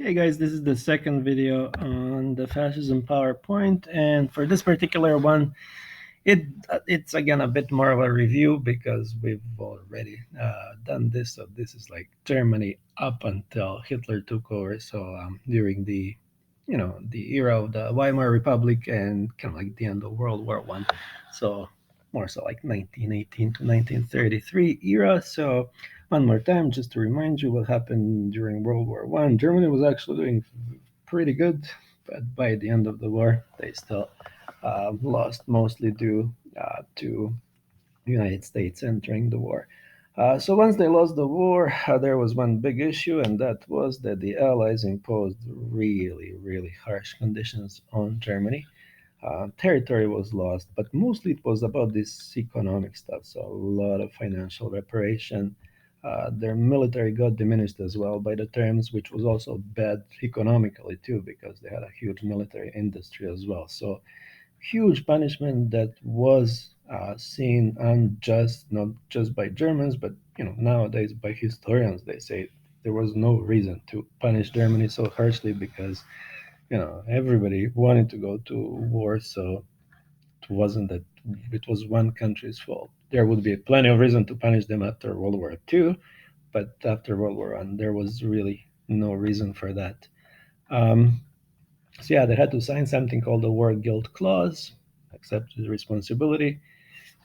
Hey guys, this is the second video on the fascism PowerPoint, and for this particular one, it's again a bit more of a review because we've already done this. So this is like Germany up until Hitler took over. So during the era of the Weimar Republic and kind of like the end of World War I. So more so like 1918 to 1933 era. So one more time, just to remind you what happened during World War I. Germany was actually doing pretty good, but by the end of the war, they still lost mostly due to the United States entering the war. So once they lost the war, there was one big issue, and that was that the Allies imposed really, really harsh conditions on Germany. Territory was lost, but mostly it was about this economic stuff. So a lot of financial reparation. Their military got diminished as well by the terms, which was also bad economically too, because they had a huge military industry as well. So huge punishment that was seen unjust, not just by Germans, but nowadays by historians. They say there was no reason to punish Germany so harshly because everybody wanted to go to war, so it wasn't that it was one country's fault. There would be plenty of reason to punish them after World War II, but after World War I, there was really no reason for that. Um, so yeah, they had to sign something called the War Guilt Clause, accepted responsibility,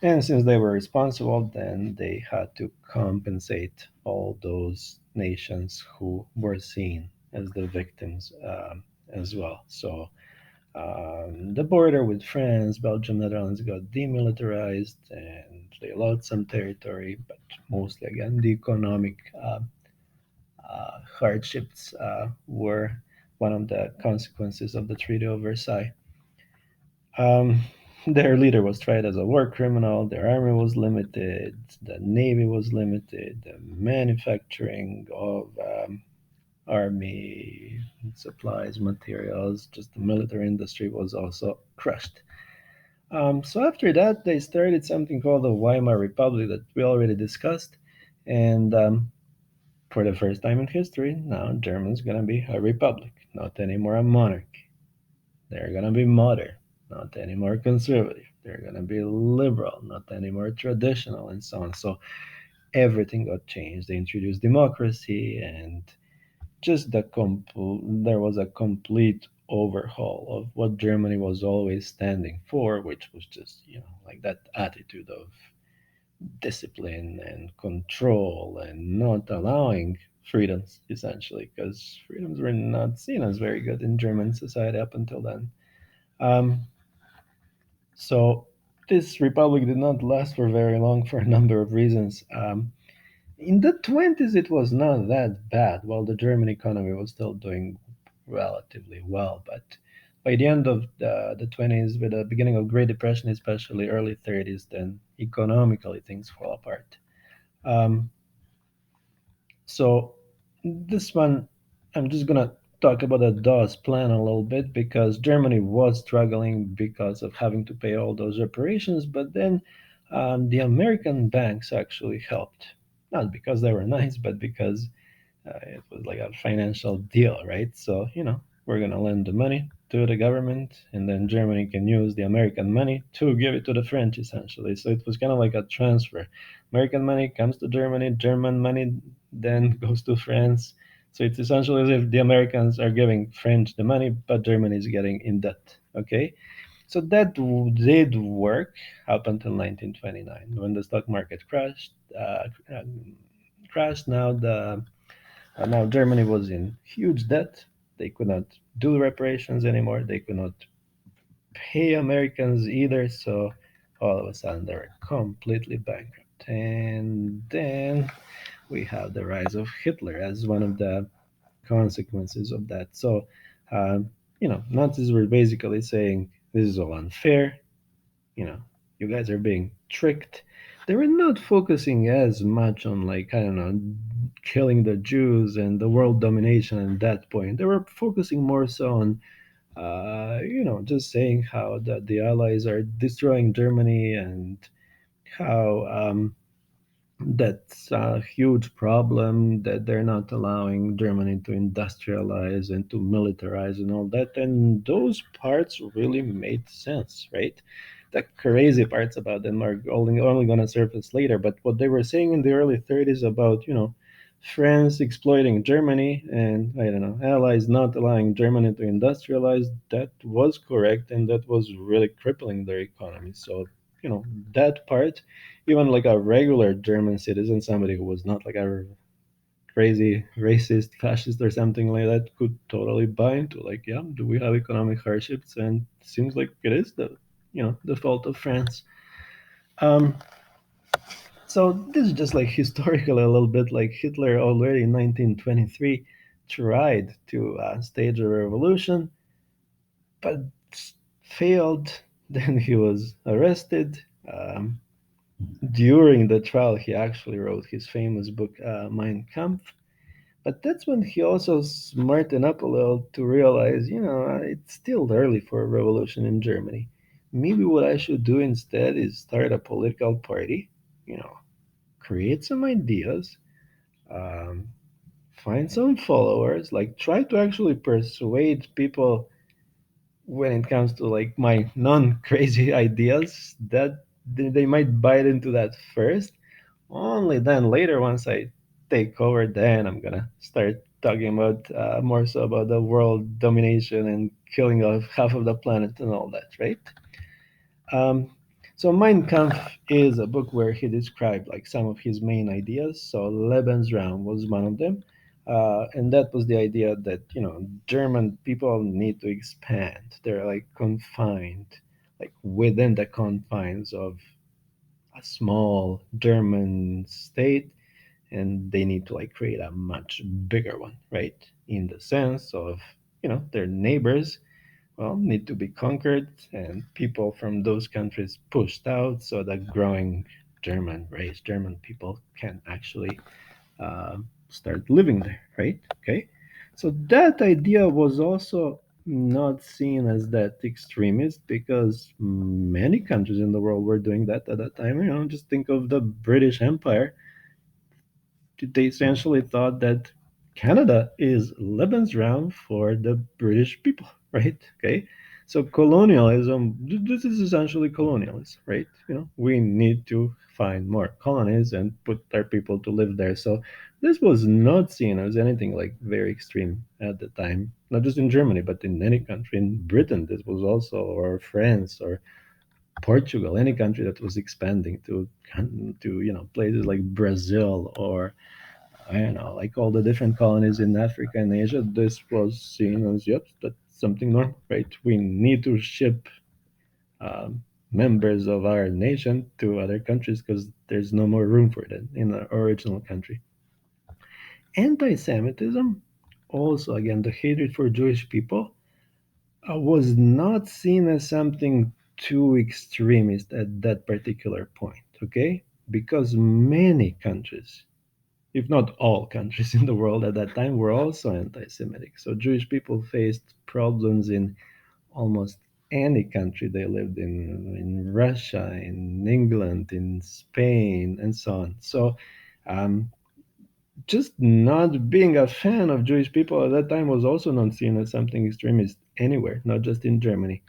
and since they were responsible, then they had to compensate all those nations who were seen as the victims as well. So the border with France, Belgium, Netherlands got demilitarized, and they lost some territory, but mostly again the economic hardships were one of the consequences of the Treaty of Versailles. Um, their leader was tried as a war criminal. Their army was limited. The navy was limited. The manufacturing of army supplies, materials, just the military industry was also crushed. So after that, they started something called the Weimar Republic that we already discussed, and for the first time in history, now Germany's gonna be a republic, not anymore a monarchy. They're gonna be modern, not anymore conservative. They're gonna be liberal, not anymore traditional, and so on. So everything got changed. They introduced democracy, and there was a complete overhaul of what Germany was always standing for, which was just like that attitude of discipline and control and not allowing freedoms essentially, because freedoms were not seen as very good in German society up until then. Um, so this republic did not last for very long for a number of reasons. In the 20s, it was not that bad. Well, the German economy was still doing relatively well, but by the end of the 20s, with the beginning of Great Depression, especially early 30s, then economically things fall apart. Um, so this one, I'm just gonna talk about the DOS plan a little bit because Germany was struggling because of having to pay all those reparations, but then the American banks actually helped, not because they were nice, but because it was like a financial deal, right? So, we're going to lend the money to the government, and then Germany can use the American money to give it to the French, essentially. So it was kind of like a transfer. American money comes to Germany, German money then goes to France. So it's essentially as if the Americans are giving French the money, but Germany is getting in debt. Okay, so that did work up until 1929 when the stock market crashed. Crashed. Now Germany was in huge debt. They could not do reparations anymore. They could not pay Americans either. So all of a sudden they were completely bankrupt. And then we have the rise of Hitler as one of the consequences of that. So, Nazis were basically saying this is all unfair. you know, you guys are being tricked. They were not focusing as much on, like, I don't know, killing the Jews and the world domination at that point. They were focusing more so on, just saying how the Allies are destroying Germany and how that's a huge problem that they're not allowing Germany to industrialize and to militarize and all that. And those parts really made sense, right? The crazy parts about them are only going to surface later. But what they were saying in the early 30s about, France exploiting Germany and, I don't know, allies not allowing Germany to industrialize, that was correct. And that was really crippling their economy. So, that part, even like a regular German citizen, somebody who was not like a crazy racist, fascist, or something like that, could totally buy into. Like, yeah, do we have economic hardships? And it seems like it is the fault of France. Um, so this is just like historical a little bit. Like Hitler already in 1923 tried to stage a revolution, but failed. Then he was arrested. During the trial, he actually wrote his famous book, Mein Kampf. But that's when he also smartened up a little to realize, it's still early for a revolution in Germany. Maybe what I should do instead is start a political party, you know, create some ideas, um, find some followers, like try to actually persuade people when it comes to like my non-crazy ideas that they might bite into that first. Only then later, once I take over, then I'm gonna start talking about more so about the world domination and killing of half of the planet and all that, right? um, so Mein Kampf is a book where he described like some of his main ideas. So Lebensraum was one of them, and that was the idea that German people need to expand. They're like confined, like within the confines of a small German state, and they need to like create a much bigger one, right? In the sense of their neighbors need to be conquered and people from those countries pushed out so that growing German race, German people can actually start living there, right? Okay. So that idea was also not seen as that extremist because many countries in the world were doing that at that time. Just think of the British Empire. They essentially thought that Canada is Lebensraum for the British people, right? Okay. So colonialism, this is essentially colonialism, right? We need to find more colonies and put our people to live there. So this was not seen as anything like very extreme at the time, not just in Germany, but in any country. In Britain, this was also, or France, or Portugal, any country that was expanding to places like Brazil or I don't know, like all the different colonies in Africa and Asia, this was seen as, yep, that's something normal, right? We need to ship um, members of our nation to other countries because there's no more room for that in the original country. Anti Semitism, also, again, the hatred for Jewish people, was not seen as something too extremist at that particular point, okay? Because many countries, if not all countries in the world at that time, were also anti Semitic. So Jewish people faced problems in almost any country they lived in Russia, in England, in Spain, and so on. So um, just not being a fan of Jewish people at that time was also not seen as something extremist anywhere, not just in Germany.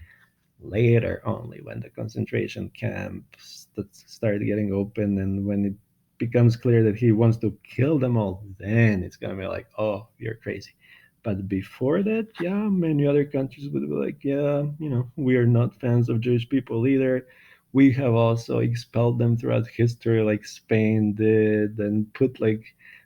Later, only when the concentration camps that started getting open and when it becomes clear that he wants to kill them all, then it's gonna be like, oh, you're crazy. But before that, yeah, many other countries would be like, yeah, we are not fans of Jewish people either. We have also expelled them throughout history, like Spain did, and put like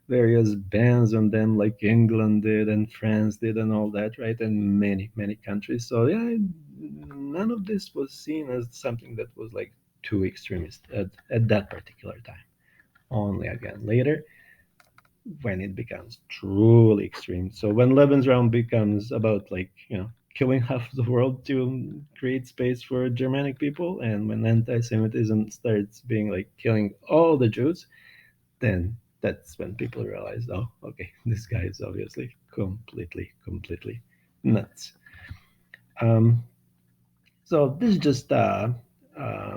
various bans on them, like England did and France did, and all that, right? And many, many countries. So yeah, none of this was seen as something that was like too extremist at that particular time. Only again later when it becomes truly extreme. So when Lebensraum becomes about like, killing half the world to create space for Germanic people, and when anti-Semitism starts being like killing all the Jews, then that's when people realize, oh, okay, this guy is obviously completely, completely nuts. Um, so this is just a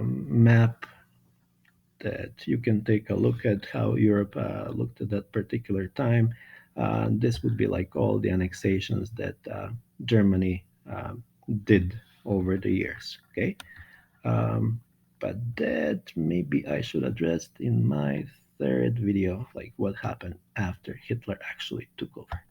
map that you can take a look at how Europe looked at that particular time. This would be like all the annexations that Germany did over the years. Okay, um, but that maybe I should address in my third video, like what happened after Hitler actually took over.